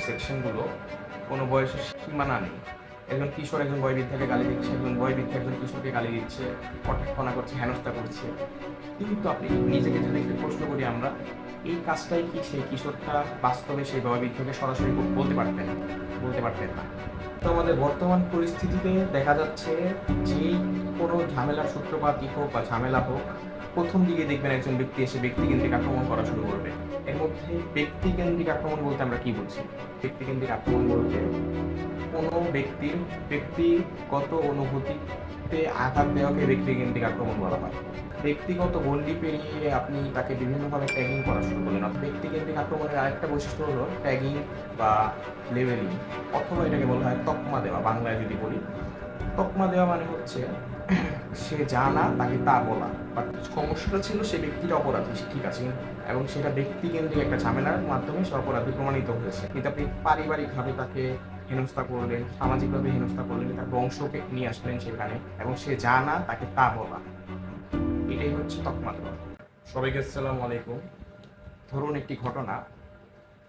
সেকশনগুলো কোনো বয়সের সীমানা নেই। একজন কিশোর একজন বয়োবৃদ্ধাকে গালি দিচ্ছে, একজন বয়োবৃদ্ধা একজন কিশোরকে গালি দিচ্ছে, কটাক্ষণা করছে, হেনস্থা করছে। কিন্তু আপনি নিজেকে যদি একটু প্রশ্ন করি আমরা, এই কাজটাই কি সেই কিশোরটা বাস্তবে সেই বয়োবৃদ্ধকে সরাসরি বলতে পারতেন? বলতে পারতেন না। তো আমাদের বর্তমান পরিস্থিতিতে দেখা যাচ্ছে যেই কোনো ঝামেলার সূত্রপাতই হোক বা ঝামেলা হোক, প্রথম দিকে দেখবেন একজন ব্যক্তি এসে ব্যক্তিকেন্দ্রিক আক্রমণ করা শুরু করবে। এর মধ্যে ব্যক্তিকেন্দ্রিক আক্রমণ বলতে আমরা কি বুঝি? ব্যক্তিকেন্দ্রিক আক্রমণ বলতে কোনো ব্যক্তির ব্যক্তিগত অনুভূতিতে আঘাত দেওয়াকে ব্যক্তিকেন্দ্রিক আক্রমণ বলা হয়। ব্যক্তিগত গণ্ডি পেরিয়ে আপনি তাকে বিভিন্নভাবে ট্যাগিং করা শুরু করলেন। ব্যক্তিকেন্দ্রিক আক্রমণের আরেকটা বৈশিষ্ট্য হলো ট্যাগিং বা লেবেলিং, অথবা এটাকে বলা হয় তকমা দেওয়া। বাংলায় যদি বলি, তকমা দেওয়া মানে হচ্ছে সে যা না তাকে তা বলা। বাট সমস্যাটা ছিল সে ব্যক্তিটা অপরাধী, ঠিক আছে, এবং সেটা ব্যক্তিকেন্দ্রিক একটা ঝামেলার মাধ্যমে সে অপরাধী প্রমাণিত হয়েছে। কিন্তু আপনি পারিবারিকভাবে তাকে হেনস্থা করলেন, সামাজিকভাবে হেনস্থা করলেন, তার বংশকে নিয়ে আসলেন সেখানে, এবং সে যা না তাকে তা বলা। এটাই হচ্ছে তকমা দেওয়া। সবাইকে আসসালামু আলাইকুম। ধরুন একটি ঘটনা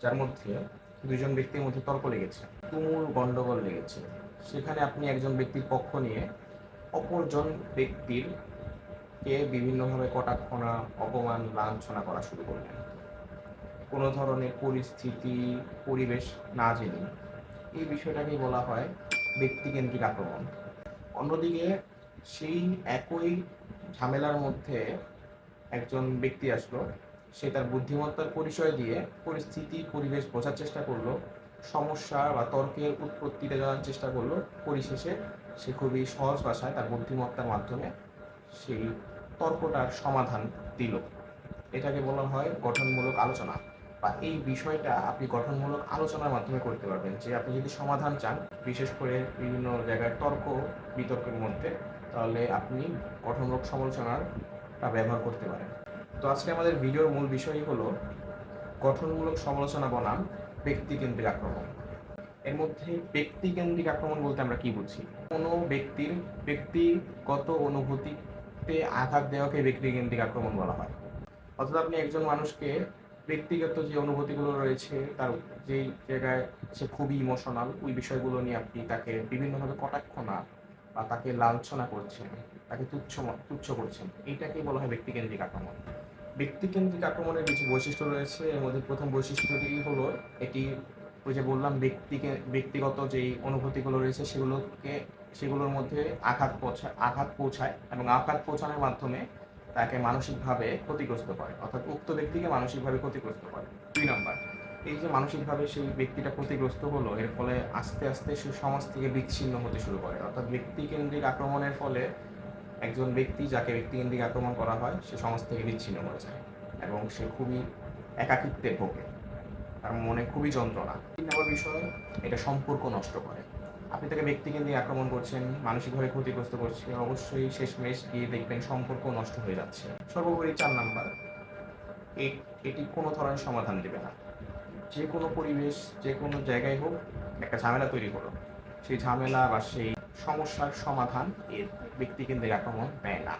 যার মধ্যে দুজন ব্যক্তির মধ্যে তর্ক লেগেছে, তুমুল গন্ডগোল লেগেছে। সেখানে আপনি একজন ব্যক্তির পক্ষ নিয়ে অপরজন ব্যক্তির কে বিভিন্নভাবে কটাক্ষণা, অপমান, লাঞ্ছনা করা শুরু করলেন কোনো ধরনের পরিস্থিতি, পরিবেশ না জেনে। এই বিষয়টাকেই বলা হয় ব্যক্তিকেন্দ্রিক আক্রমণ। অন্যদিকে সেই একই ঝামেলার মধ্যে একজন ব্যক্তি আসলো, সে তার বুদ্ধিমত্তার পরিচয় দিয়ে পরিস্থিতি, পরিবেশ বোঝার চেষ্টা করলো, সমস্যা বা তর্কের উৎপত্তিটা জানার চেষ্টা করলো। পরিশেষে সে খুবই সহজ ভাষায় তার বুদ্ধিমত্তার মাধ্যমে সেই তর্কটার সমাধান দিল। এটাকে বলা হয় গঠনমূলক আলোচনা। বা এই বিষয়টা আপনি গঠনমূলক আলোচনার মাধ্যমে করতে পারবেন, যে আপনি যদি সমাধান চান, বিশেষ করে বিভিন্ন জায়গায় তর্ক বিতর্কের মধ্যে, তাহলে আপনি গঠনমূলক সমালোচনার ব্যবহার করতে পারেন। তো আজকে আমাদের ভিডিওর মূল বিষয়ই হলো গঠনমূলক সমালোচনা বনাম ব্যক্তিকেন্দ্রিক আক্রমণ। এর মধ্যে ব্যক্তিকেন্দ্রিক আক্রমণ বলতে আমরা কি বুঝি? কোনো ব্যক্তির ব্যক্তিগত অনুভূতিতে আঘাত দেওয়াকে ব্যক্তিকেন্দ্রিক আক্রমণ বলা হয়। অর্থাৎ আপনি একজন মানুষকে ব্যক্তিগত যে অনুভূতিগুলো রয়েছে, তার যেই জায়গায় সে খুবই ইমোশনাল, ওই বিষয়গুলো নিয়ে আপনি তাকে বিভিন্নভাবে কটাক্ষণা বা তাকে লাঞ্ছনা করছেন, তাকে তুচ্ছ করছেন। এইটাকেই বলা হয় ব্যক্তিকেন্দ্রিক আক্রমণ। ব্যক্তিকেন্দ্রিক আক্রমণের কিছু বৈশিষ্ট্য রয়েছে। এর মধ্যে প্রথম বৈশিষ্ট্যটি হলো এটি, ওই যে বললাম, ব্যক্তিগত যেই অনুভূতিগুলো রয়েছে সেগুলোর মধ্যে আঘাত পৌঁছায়, এবং আঘাত পৌঁছানোর মাধ্যমে তাকে মানসিকভাবে ক্ষতিগ্রস্ত করে, অর্থাৎ উক্ত ব্যক্তিকে মানসিকভাবে ক্ষতিগ্রস্ত করে। 2 নম্বর, এই যে মানসিকভাবে সেই ব্যক্তিটা ক্ষতিগ্রস্ত হলো, এর ফলে আস্তে আস্তে সে সমাজ থেকে বিচ্ছিন্ন হতে শুরু করে। অর্থাৎ ব্যক্তিকেন্দ্রিক আক্রমণের ফলে একজন ব্যক্তি যাকে ব্যক্তিকেন্দ্রিক আক্রমণ করা হয়, সে সমাজ থেকে বিচ্ছিন্ন হয়ে যায় এবং সে খুবই একাকিত্বে ভোগে, তার মনে খুবই যন্ত্রণা। 3 নম্বর বিষয়, এটা সম্পর্ক নষ্ট করে। আপনি তাকে ব্যক্তিকেন্দ্রিক আক্রমণ করছেন, মানসিকভাবে ক্ষতিগ্রস্ত করছে, অবশ্যই শেষমেশ গিয়ে দেখবেন সম্পর্ক নষ্ট হয়ে যাচ্ছে। সর্বোপরি 4 নম্বর, এটি কোনো ধরনের সমাধান দেবে না। যে কোনো পরিবেশ, যে কোনো জায়গায় হোক, একটা ঝামেলা তৈরি করো, সেই ঝামেলা বা সেই সমস্যার সমাধান এর ব্যক্তিকেন্দ্রিক আক্রমণ দেয় না।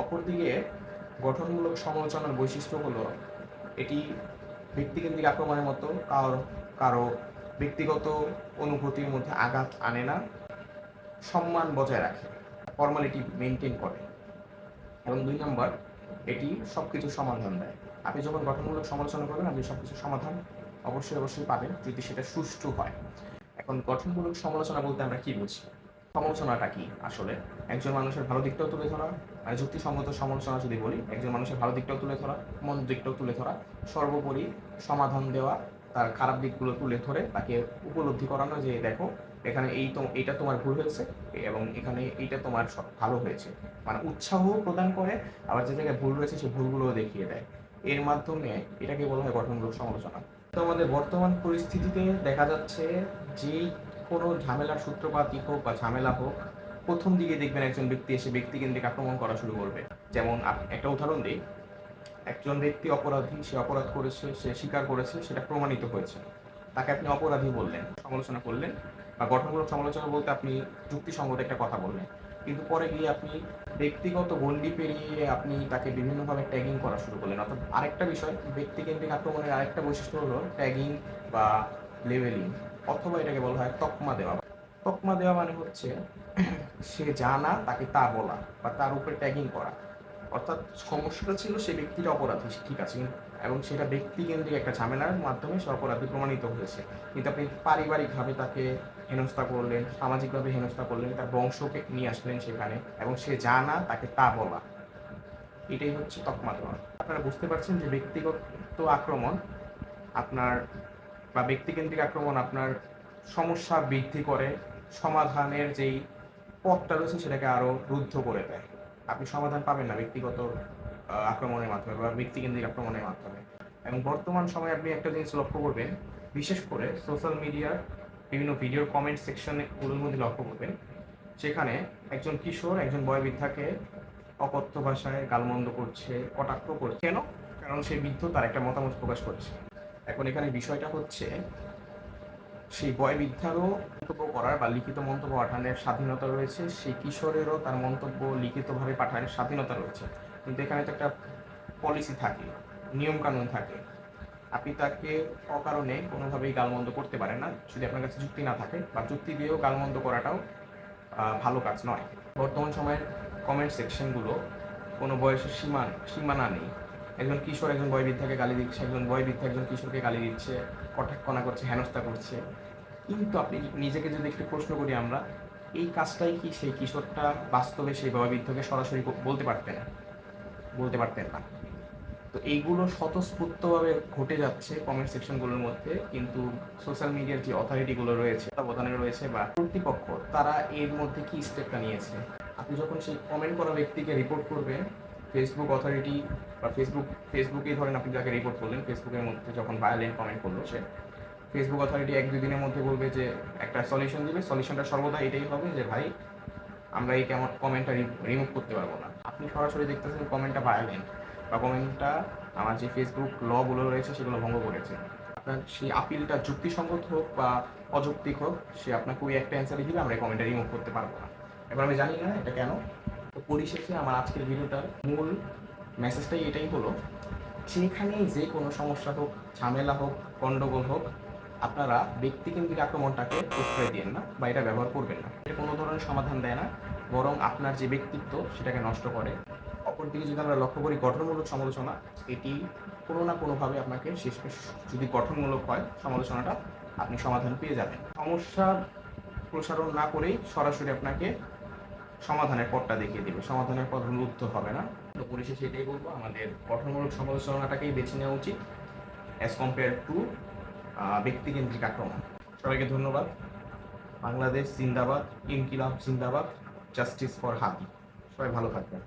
অপরদিকে গঠনমূলক সমালোচনার বৈশিষ্ট্য হলো এটি ব্যক্তিকেন্দ্রিক আক্রমণের মতো কারো ব্যক্তিগত অনুভূতির মধ্যে আঘাত আনে না, সম্মান বজায় রাখে, ফর্মালিটি মেনটেন করে। এবং 2 নম্বর, এটি সব কিছুর সমাধান দেয়। আপনি যখন গঠনমূলক সমালোচনা করবেন, আপনি সব কিছুর সমাধান অবশ্যই পাবেন, যদি সেটা সুষ্ঠু হয়। এখন গঠনমূলক সমালোচনা বলতে আমরা কি বুঝি? সমালোচনাটা কি আসলে? একজন মানুষের ভালো দিকটাও তুলে ধরা, মানে যুক্তিসঙ্গত সমালোচনা যদি বলি, একজন মানুষের ভালো দিকটাও তুলে ধরা, মন্দ দিকটাও তুলে ধরা, সর্বোপরি সমাধান দেওয়া, তার খারাপ দিকগুলো তুলে ধরে তাকে উপলব্ধি করানো যে দেখো, এখানে এইটা তোমার ভুল হয়েছে, এবং এখানে এইটা তোমার ভালো হয়েছে। মানে উৎসাহ প্রদান করে, আবার যে জায়গায় ভুল রয়েছে সেই ভুলগুলোও দেখিয়ে দেয়। এর মাধ্যমে এটাকে বলা হয় গঠনমূলক সমালোচনা। তো আমাদের বর্তমান পরিস্থিতিতে দেখা যাচ্ছে যেই কোনো ঝামেলার সূত্রপাতই হোক বা ঝামেলা হোক, প্রথম দিকে দেখবেন একজন ব্যক্তি এসে ব্যক্তিকেন্দ্রিক আক্রমণ করা শুরু করবে। যেমন একটা উদাহরণ দিই, একজন ব্যক্তি অপরাধী, সে অপরাধ করেছে, সে স্বীকার করেছে, সেটা প্রমাণিত হয়েছে, তাকে আপনি অপরাধী বললেন, সমালোচনা করলেন, বা গঠনমূলক সমালোচনা বলতে আপনি যুক্তিসঙ্গত একটা কথা বললেন। কিন্তু পরে গিয়ে আপনি ব্যক্তিগত গণ্ডি পেরিয়ে আপনি তাকে বিভিন্নভাবে ট্যাগিং করা শুরু করলেন। অর্থাৎ আরেকটা বিষয়, ব্যক্তিকেন্দ্রিক আক্রমণের আরেকটা বৈশিষ্ট্য হলো ট্যাগিং বা লেভেলিং, অথবা এটাকে বলা হয় তকমা দেওয়া। তকমা দেওয়া মানে হচ্ছে সে জানা তাকে তা বলা বা তার উপরে ট্যাগিং করা। অর্থাৎ সমস্যাটা ছিল সে ব্যক্তিটা অপরাধী, ঠিক আছে, এবং সেটা ব্যক্তিকেন্দ্রিক একটা ঝামেলার মাধ্যমে সে অপরাধী প্রমাণিত হয়েছে। কিন্তু আপনি পারিবারিকভাবে তাকে হেনস্থা করলেন, সামাজিকভাবে হেনস্থা করলেন, তার বংশকে নিয়ে আসলেন সেখানে, এবং সে জানা তাকে তা বলা, এটাই হচ্ছে তকমা দেওয়া। আপনারা বুঝতে পারছেন যে ব্যক্তিগত আক্রমণ আপনার বা ব্যক্তিকেন্দ্রিক আক্রমণ আপনার সমস্যা বৃদ্ধি করে, সমাধানের যেই পথটা রয়েছে সেটাকে আরও রুদ্ধ করে দেয়। আপনি সমাধান পাবেন না ব্যক্তিগত আক্রমণের মাধ্যমে বা ব্যক্তিকেন্দ্রিক আক্রমণের মাধ্যমে। এবং বর্তমান সময়ে আপনি একটা জিনিস লক্ষ্য করবেন, বিশেষ করে সোশ্যাল মিডিয়ার বিভিন্ন ভিডিওর কমেন্ট সেকশনগুলোর মধ্যে লক্ষ্য করবেন, সেখানে একজন কিশোর একজন বয়োবৃদ্ধাকে অকথ্য ভাষায় গালমন্দ করছে, কটাক্ষ করছে। কেন? কারণ সেই বৃদ্ধ তার একটা মতামত প্রকাশ করছে। এখন এখানে বিষয়টা হচ্ছে সেই বয়োবৃদ্ধারও মন্তব্য করার বা লিখিত মন্তব্য পাঠানোর স্বাধীনতা রয়েছে, সেই কিশোরেরও তার মন্তব্য লিখিতভাবে পাঠানোর স্বাধীনতা রয়েছে। কিন্তু এখানে তো একটা পলিসি থাকে, নিয়মকানুন থাকে। আপনি তাকে অকারণে কোনোভাবেই গালমন্দ করতে পারেন না যদি আপনার কাছে যুক্তি না থাকে, বা যুক্তি দিয়েও গালমন্দ করাটাও ভালো কাজ নয়। বর্তমান সময়ের কমেন্ট সেকশনগুলো কোনো বয়সের সীমানা নেই। একজন কিশোর একজন বয়োবৃদ্ধাকে গালি দিচ্ছে, একজন বয়োবৃদ্ধা একজন কিশোরকে গালি দিচ্ছে, কটাক্ষণা করছে, হেনস্থা করছে। কিন্তু আপনি নিজেকে যদি একটু প্রশ্ন করি আমরা, এই কাজটাই কি সেই কিশোরটা বাস্তবে সেই বয়োবৃদ্ধকে সরাসরি বলতে পারতেন না। তো এইগুলো স্বতঃস্ফূর্তভাবে ঘটে যাচ্ছে কমেন্ট সেকশনগুলোর মধ্যে, কিন্তু সোশ্যাল মিডিয়ার যে অথরিটিগুলো রয়েছে, তত্ত্বাবধানে রয়েছে বা কর্তৃপক্ষ, তারা এর মধ্যে কি স্টেপটা নিয়েছে? আপনি যখন সেই কমেন্ট করা ব্যক্তিকে রিপোর্ট করবেন, ফেসবুক অথরিটি বা ফেসবুকে ধরেন আপনি যাকে রিপোর্ট করলেন, ফেসবুকের মধ্যে যখন ভায়োলেন্ট কমেন্ট করলো সে, ফেসবুক অথরিটি 1-2 দিনের মধ্যে বলবে যে একটা সলিউশন দিবে। সলিউশনটা সর্বদা এটাই হবে যে ভাই আমরা এই কমেন্টটা রিমুভ করতে পারবো না। আপনি সরাসরি দেখতেছেন কমেন্টটা ভায়োলেন্ট বা কমেন্টটা আমার যে ফেসবুক লগুলো রয়েছে সেগুলো ভঙ্গ করেছে। আপনার সেই আপিলটা যুক্তিসঙ্গত হোক বা অযৌক্তিক হোক, সে আপনাকে ওই একটা অ্যান্সারই দিবে, আমরা এই কমেন্টটা রিমুভ করতে পারবো না। এবার আমি জানি না এটা কেন। তো পরিশেষে আমার আজকের ভিডিওটার মূল মেসেজটাই এটাই হলো, যেখানেই যে কোনো সমস্যা হোক, ঝামেলা হোক, গণ্ডগোল হোক, আপনারা ব্যক্তিকেন্দ্রিক আক্রমণটাকে প্রশ্রয় দিন না বা এটা ব্যবহার করবেন না। এটা কোনো ধরনের সমাধান দেয় না, বরং আপনার যে ব্যক্তিত্ব সেটাকে নষ্ট করে। অপরদিকে যদি আমরা লক্ষ্য করি গঠনমূলক সমালোচনা, এটি কোনো না কোনোভাবে আপনাকে শেষমেশ, যদি গঠনমূলক হয় সমালোচনাটা, আপনি সমাধান পেয়ে যাবেন। সমস্যা প্রসারণ না করেই সরাসরি আপনাকে সমাধানের পথটা দেখিয়ে দেবে, সমাধানের পথ রুদ্ধ হবে না। তো পরিশেষে এটাই বলবো, আমাদের গঠনমূলক সমালোচনাটাকেই বেছে নেওয়া উচিত অ্যাজ কম্পেয়ার টু ব্যক্তিকেন্দ্রিক আক্রমণ। সবাইকে ধন্যবাদ। বাংলাদেশ জিন্দাবাদ, ইনকিলাব জিন্দাবাদ, জাস্টিস ফর হাদি। সবাই ভালো থাকবেন।